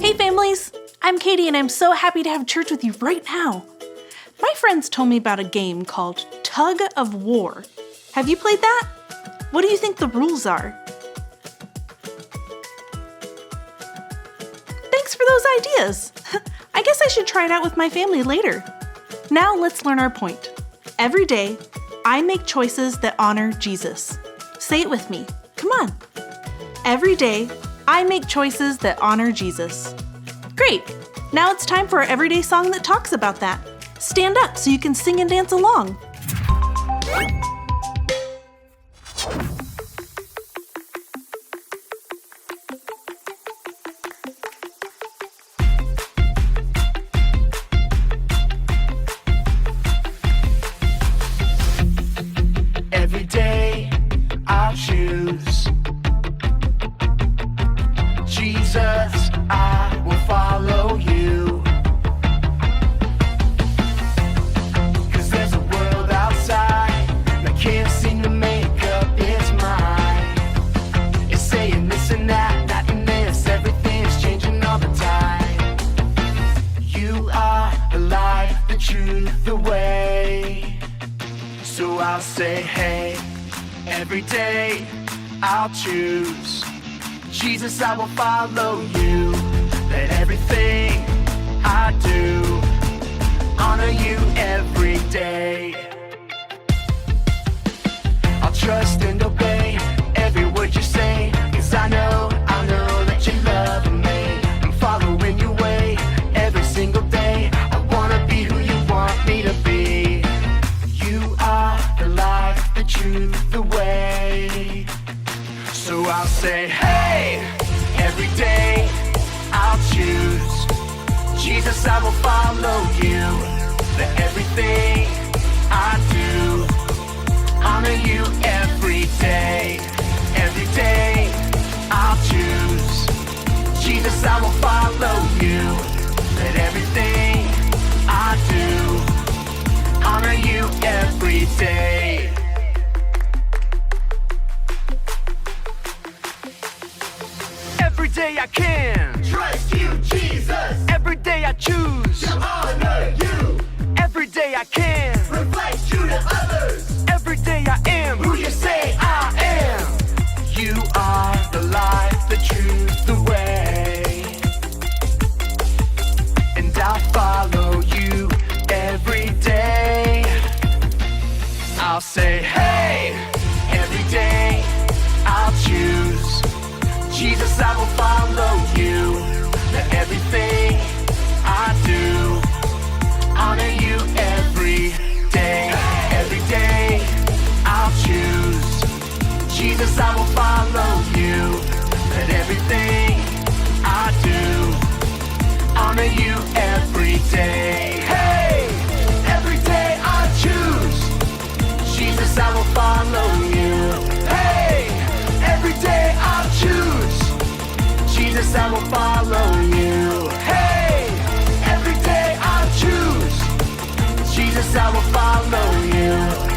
Hey families, I'm Katie and I'm so happy to have church with you right now. My friends told me about a game called Tug of War. Have you played that? What do you think the rules are? Thanks for those ideas. I guess I should try it out with my family later. Now let's learn our point. Every day, I make choices that honor Jesus. Say it with me. Come on. Every day, I make choices that honor Jesus. Great. Now it's time for our everyday song that talks about that. Stand up so you can sing and dance along. Every day I'll choose Jesus, I will follow you. 'Cause there's a world outside that can't seem to make up its mind. It's saying this and that, that and this, everything's changing all the time. You are the light, the truth, the way. So I'll say, hey, every day I'll choose Jesus, I will follow you. Let everything I do honor you every day. I'll trust and obey every word you say, 'cause I know that you love me. I'm following your way every single day. I wanna be who you want me to be. You are the light, the truth, the way. So I'll say, hey, every day I'll choose Jesus, I will follow you. Let everything I do honor you every day. Every day I'll choose Jesus, I will follow you. Let everything I do honor you every day. Every day I can Trust you, Jesus, every day I choose to honor you, every day I can reflect you to others, every day I am who you say I am. You are the light, the truth, the way, and I'll follow you every day. I'll say, hey, every day I'll choose Jesus, I will follow you. Let everything I do honor you every day. Every day I'll choose Jesus, I will follow you. Let everything I do honor you every day. Hey, every day I choose Jesus, I will follow you. Hey, every day I'll choose Jesus, I will follow you. Hey, every day I'll choose Jesus, I will follow you.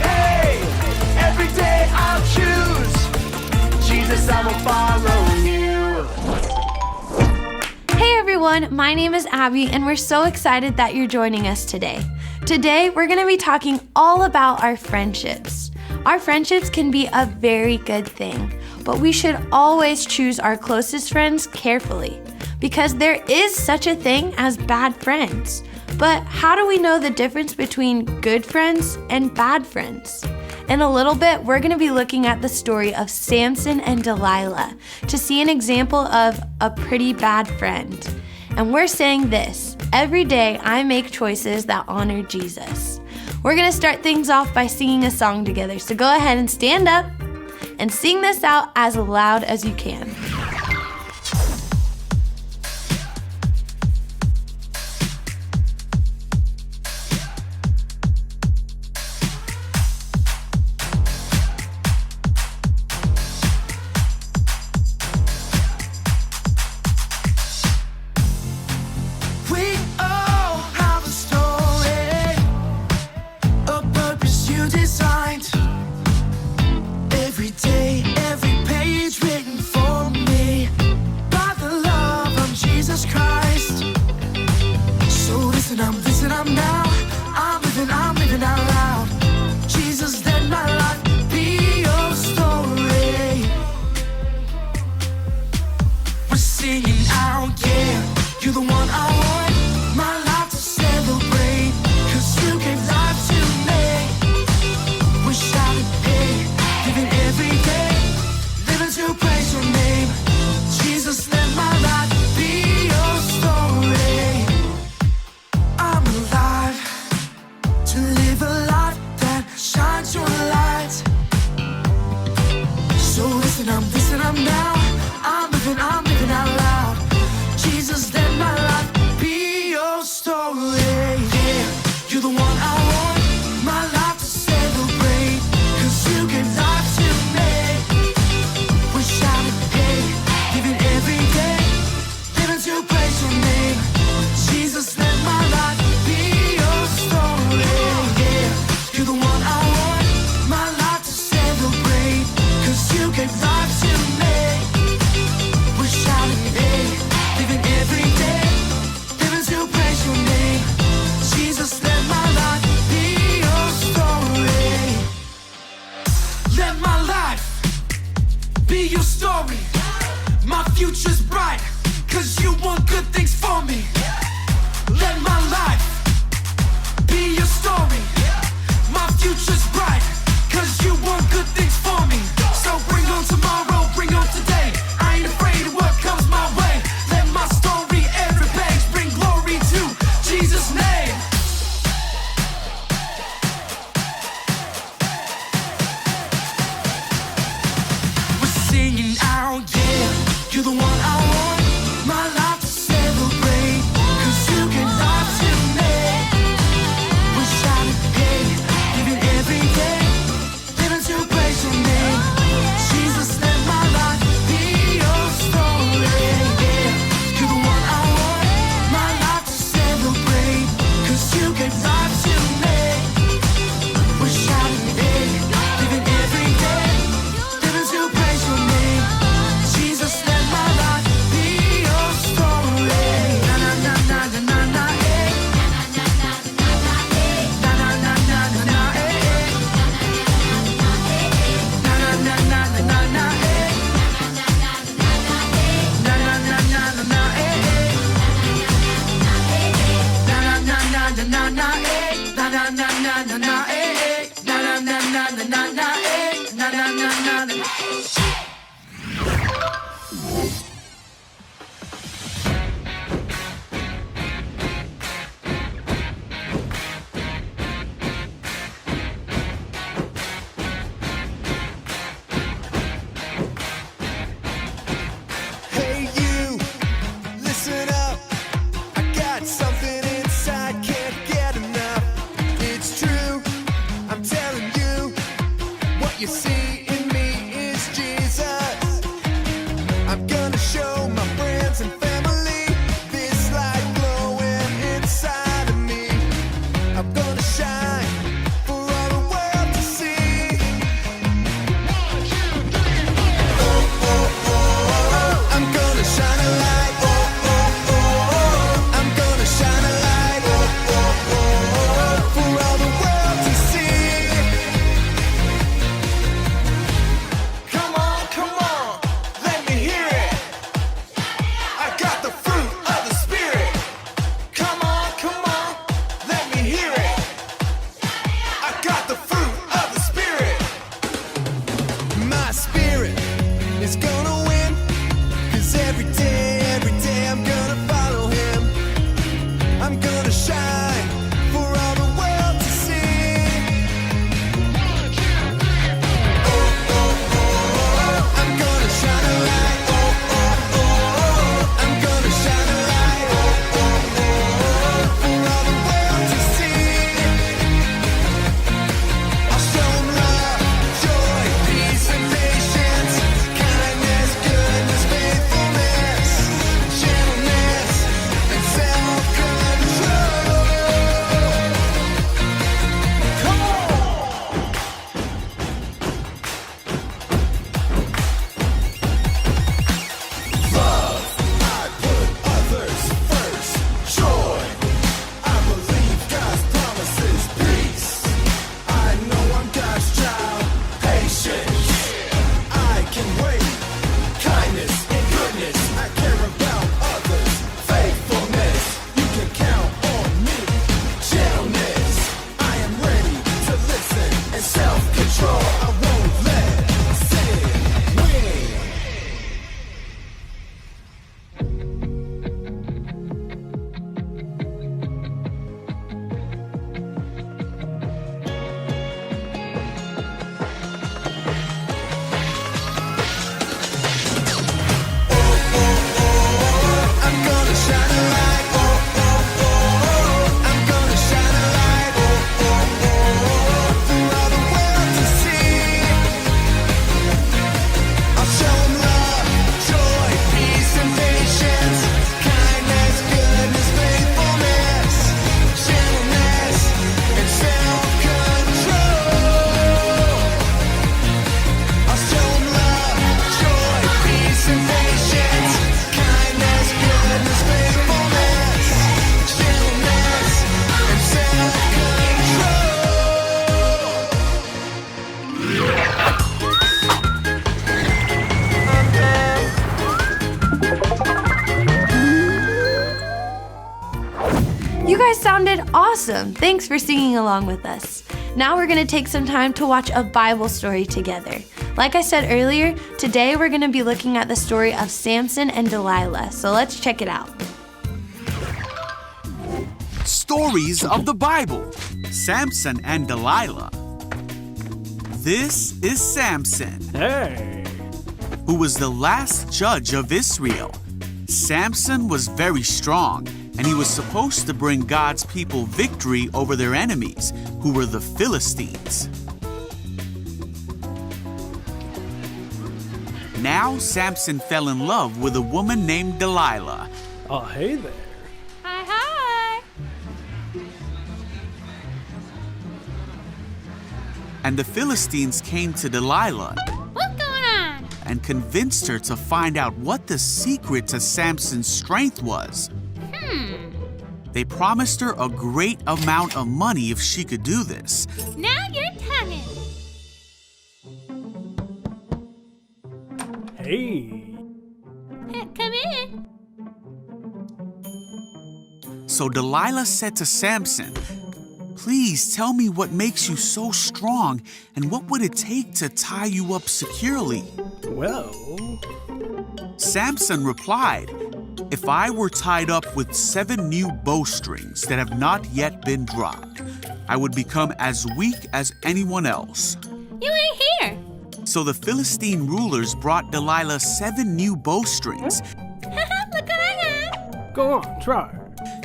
Hey, every day I'll choose Jesus, I will follow you. Hey everyone, my name is Abby and we're so excited that you're joining us today. Today we're going to be talking all about our friendships. Our friendships can be a very good thing, but we should always choose our closest friends carefully because there is such a thing as bad friends. But how do we know the difference between good friends and bad friends? In a little bit, we're going to be looking at the story of Samson and Delilah to see an example of a pretty bad friend. And we're saying this: every day I make choices that honor Jesus. We're going to start things off by singing a song together. So go ahead and stand up and sing this out as loud as you can. We all have a story, a purpose you designed. Every day, every page written for I'm now. I'm living out loud. Jesus, let my life be your story. Yeah, you're the one I want my life to celebrate. 'Cause you give life to me. We're shouting, hey, living every day, living to praise your name. Jesus, let my life be your story. Yeah, you're the one I want my life to celebrate. 'Cause you give life to me. We're shouting, hey, living every day, living to praise your name. Jesus, let my life be your story. Let my life be your story. My future's bright, 'cause you want good things for me. Let my life be your story. My future's bright, 'cause you want good things for me. So bring on tomorrow, bring on today. I ain't afraid of what comes my way. Let my story, every page, bring glory to Jesus' name. We're singing out, yeah, you're the one I want my life to celebrate. 'Cause you give life to me. We're shouting, hey, living every day, living to praise your name. Jesus, let my life be your story. Yeah, you're the one I want my life to celebrate. 'Cause you give life to me. We're shouting, hey, living every day, living to praise your name. Jesus, let my life be your story. Na na na na na na na, eh. Na na na na na na, eh. Na na na na na na na, eh. Na na na na na na, eh. Na na na na na na na, eh. Na na na na na na, eh. Na na na na na na na, eh. Na na na na na. Hey you, listen up. I got something inside, can't get enough. It's true, I'm telling you. What you see in me is Jesus. I'm gonna show my friends and family this light glowing inside of me. I'm gonna shine for all the world to see. I'm gonna shine a light. I'm gonna shine a light for all the world to see. Come on, let me hear it. I got the fruit of the Spirit. Come on, let me hear it. I got the fruit of the Spirit. My spirit is gonna win. 'Cause every day I'm gonna follow him. I'm gonna shine for all the world to see. I'm gonna shine a light. I'm gonna shine a light for all the world to see. I'll show 'em love, joy, peace, and patience, kindness, goodness, faithfulness. sounded awesome. Thanks for singing along with us. Now we're going to take some time to watch a Bible story together. Like I said earlier, today we're going to be looking at the story of Samson and Delilah. So let's check it out. Stories of the Bible. Samson and Delilah. This is Samson, who was the last judge of Israel. Samson was very strong, and he was supposed to bring God's people victory over their enemies, who were the Philistines. Now Samson fell in love with a woman named Delilah. Oh, hey there. Hi. And the Philistines came to Delilah What's going on? and convinced her to find out what the secret to Samson's strength was. They promised her a great amount of money if she could do this. Now you're talking. Hey. Come in. So Delilah said to Samson, "Please tell me what makes you so strong, and what would it take to tie you up securely?" Well, Samson replied, "If I were tied up with 7 new bowstrings that have not yet been dropped, I would become as weak as anyone else." You ain't here. So the Philistine rulers brought Delilah 7 new bowstrings, Look what I got. go on, try.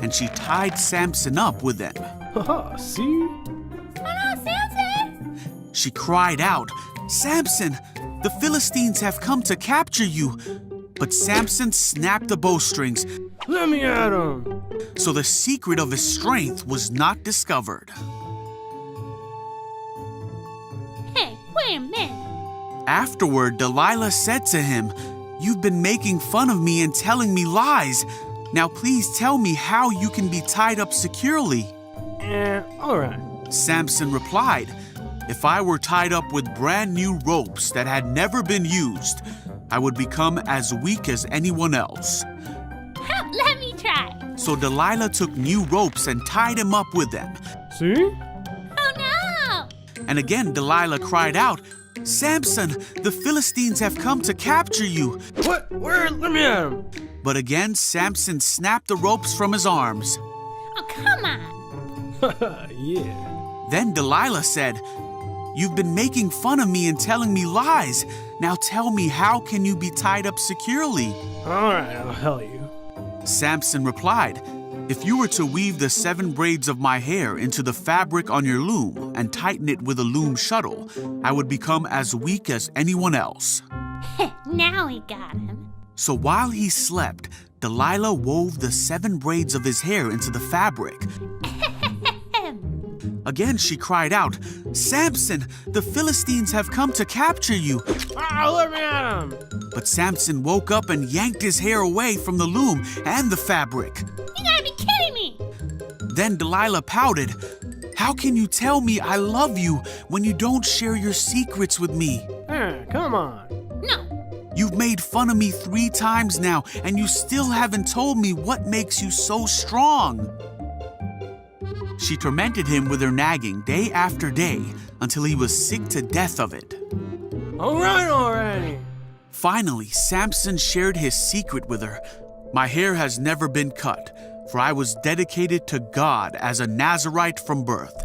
and she tied Samson up with them. Haha, see? Oh no, Samson! She cried out, "Samson, the Philistines have come to capture you." But Samson snapped the bowstrings, Let me at him. so the secret of his strength was not discovered. Hey, wait a minute. Afterward, Delilah said to him, "You've been making fun of me and telling me lies. Now please tell me how you can be tied up securely." All right. Samson replied, "If I were tied up with brand new ropes that had never been used, I would become as weak as anyone else." Let me try. So Delilah took new ropes and tied him up with them. See? Oh no! And again Delilah cried out, "Samson, the Philistines have come to capture you." What? Where? Let me at him. But again Samson snapped the ropes from his arms. Oh, come on. Yeah. Then Delilah said, "You've been making fun of me and telling me lies. Now tell me, how can you be tied up securely?" All right, I'll tell you. Samson replied, "If you were to weave the 7 braids of my hair into the fabric on your loom and tighten it with a loom shuttle, I would become as weak as anyone else." Now we got him. So while he slept, Delilah wove the 7 braids of his hair into the fabric. Again she cried out, "Samson, the Philistines have come to capture you." Let me at him. But Samson woke up and yanked his hair away from the loom and the fabric. You gotta be kidding me. Then Delilah pouted, "How can you tell me I love you when you don't share your secrets with me? Come on. No. You've made fun of me 3 times now, and you still haven't told me what makes you so strong." She tormented him with her nagging day after day until he was sick to death of it. All right already. Finally, Samson shared his secret with her. "My hair has never been cut, for I was dedicated to God as a Nazirite from birth.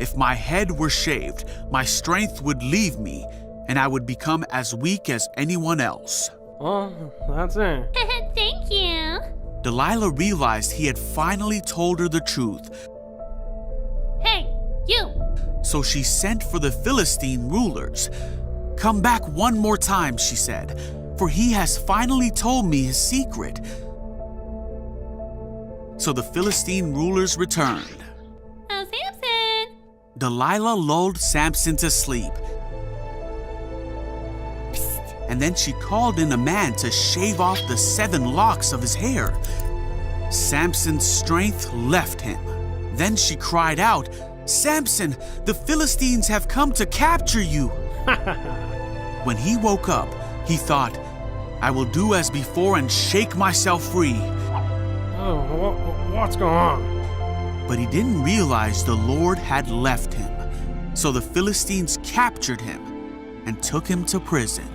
If my head were shaved, my strength would leave me, and I would become as weak as anyone else." Well, that's it. Thank you. Delilah realized he had finally told her the truth, Hey, you. so she sent for the Philistine rulers. "Come back one more time," she said, "for he has finally told me his secret." So the Philistine rulers returned. Oh, Samson. Delilah lulled Samson to sleep. And then she called in a man to shave off the 7 locks of his hair. Samson's strength left him. Then she cried out, "Samson, the Philistines have come to capture you." When he woke up, he thought, "I will do as before and shake myself free." Oh, what's going on? But he didn't realize the Lord had left him. So the Philistines captured him and took him to prison.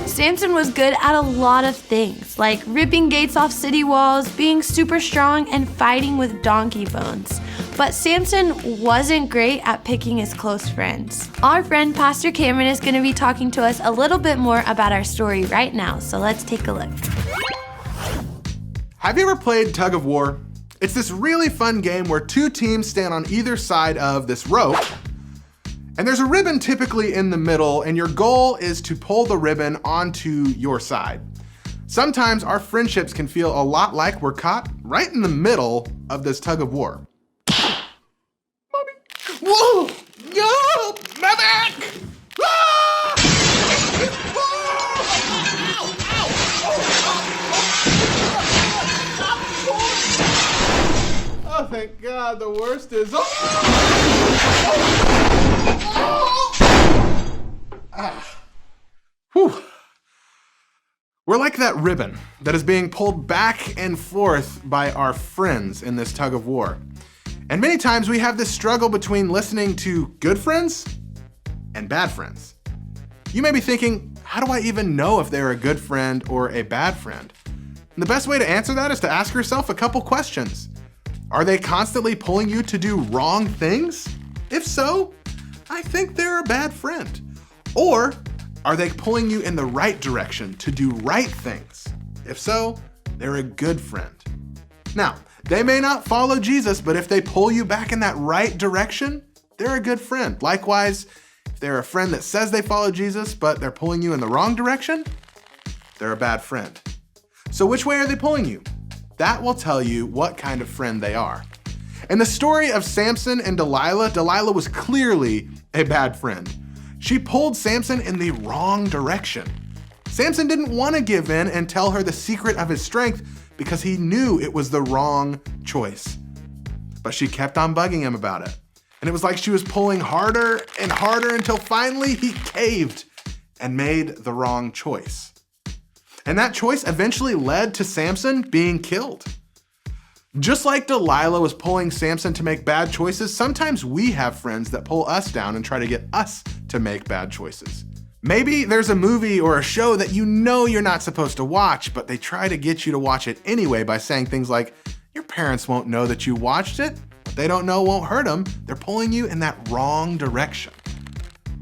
Samson was good at a lot of things, like ripping gates off city walls, being super strong, and fighting with donkey bones. But Samson wasn't great at picking his close friends. Our friend Pastor Cameron is going to be talking to us a little bit more about our story right now, so let's take a look. Have you ever played tug of war? It's this really fun game where two teams stand on either side of this rope, and there's a ribbon typically in the middle, and your goal is to pull the ribbon onto your side. Sometimes our friendships can feel a lot like we're caught right in the middle of this tug of war. Mommy. Whoa! No! My back! Ah! Oh, thank God, the worst is over. Whew. We're like that ribbon that is being pulled back and forth by our friends in this tug of war. And many times we have this struggle between listening to good friends and bad friends. You may be thinking, how do I even know if they're a good friend or a bad friend? And the best way to answer that is to ask yourself a couple questions. Are they constantly pulling you to do wrong things? If so, I think they're a bad friend. Or are they pulling you in the right direction to do right things? If so, they're a good friend. Now, they may not follow Jesus, but if they pull you back in that right direction, they're a good friend. Likewise, if they're a friend that says they follow Jesus, but they're pulling you in the wrong direction, they're a bad friend. So which way are they pulling you? That will tell you what kind of friend they are. In the story of Samson and Delilah, Delilah was clearly a bad friend. She pulled Samson in the wrong direction. Samson didn't want to give in and tell her the secret of his strength because he knew it was the wrong choice. But she kept on bugging him about it. And it was like she was pulling harder and harder until finally he caved and made the wrong choice. And that choice eventually led to Samson being killed. Just like Delilah was pulling Samson to make bad choices, sometimes we have friends that pull us down and try to get us to make bad choices. Maybe there's a movie or a show that you know you're not supposed to watch, but they try to get you to watch it anyway by saying things like, your parents won't know that you watched it. What they don't know won't hurt them. They're pulling you in that wrong direction.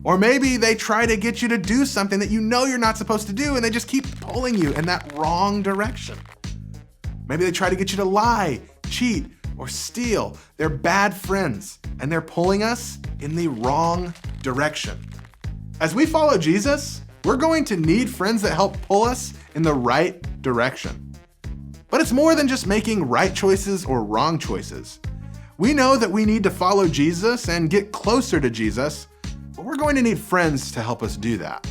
Or maybe they try to get you to do something that you know you're not supposed to do and they just keep pulling you in that wrong direction. Maybe they try to get you to lie, cheat, or steal. They're bad friends and they're pulling us in the wrong direction. As we follow Jesus, we're going to need friends that help pull us in the right direction. But it's more than just making right choices or wrong choices. We know that we need to follow Jesus and get closer to Jesus, but we're going to need friends to help us do that.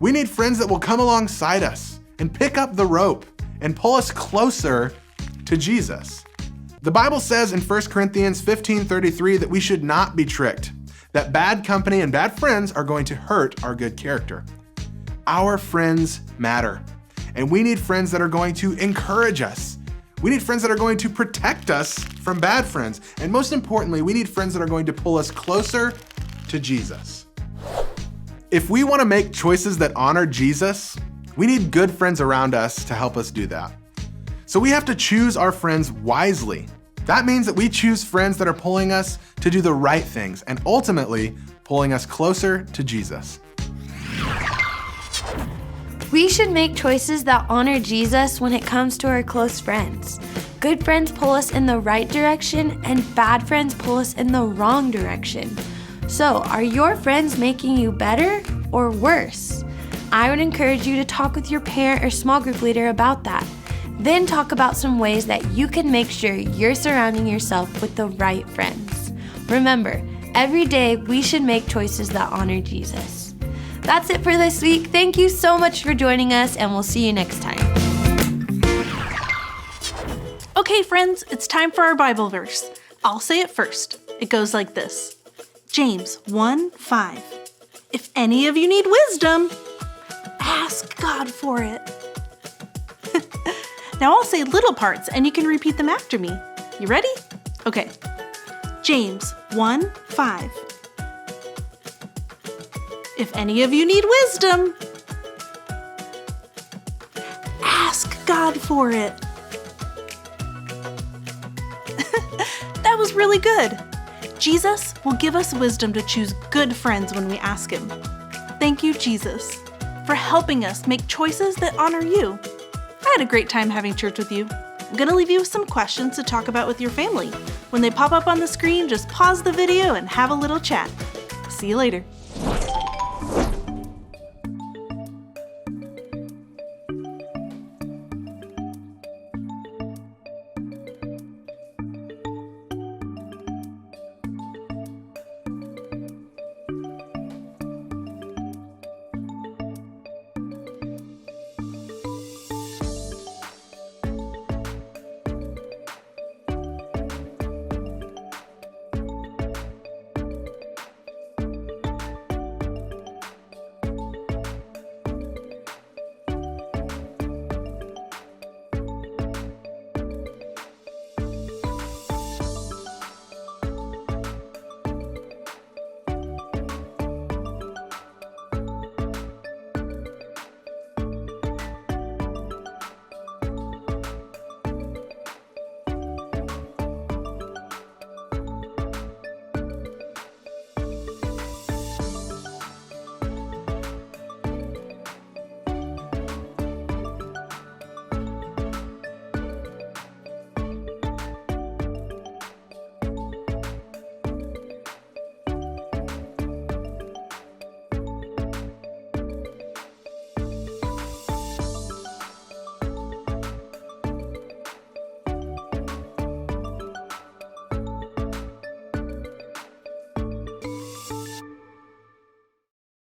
We need friends that will come alongside us and pick up the rope and pull us closer to Jesus. The Bible says in 1 Corinthians 15:33 that we should not be tricked, that bad company and bad friends are going to hurt our good character. Our friends matter, and we need friends that are going to encourage us. We need friends that are going to protect us from bad friends. And most importantly, we need friends that are going to pull us closer to Jesus. If we want to make choices that honor Jesus, we need good friends around us to help us do that. So we have to choose our friends wisely. That means that we choose friends that are pulling us to do the right things and ultimately pulling us closer to Jesus. We should make choices that honor Jesus when it comes to our close friends. Good friends pull us in the right direction and bad friends pull us in the wrong direction. So, are your friends making you better or worse? I would encourage you to talk with your parent or small group leader about that. Then talk about some ways that you can make sure you're surrounding yourself with the right friends. Remember, every day we should make choices that honor Jesus. That's it for this week. Thank you so much for joining us, and we'll see you next time. Okay, friends, it's time for our Bible verse. I'll say it first. It goes like this. James 1:5. If any of you need wisdom, ask God for it. Now I'll say little parts and you can repeat them after me. You ready? Okay. James 1:5. If any of you need wisdom, ask God for it. That was really good. Jesus will give us wisdom to choose good friends when we ask Him. Thank you, Jesus, for helping us make choices that honor you. I had a great time having church with you. I'm going to leave you with some questions to talk about with your family. When they pop up on the screen, just pause the video and have a little chat. See you later.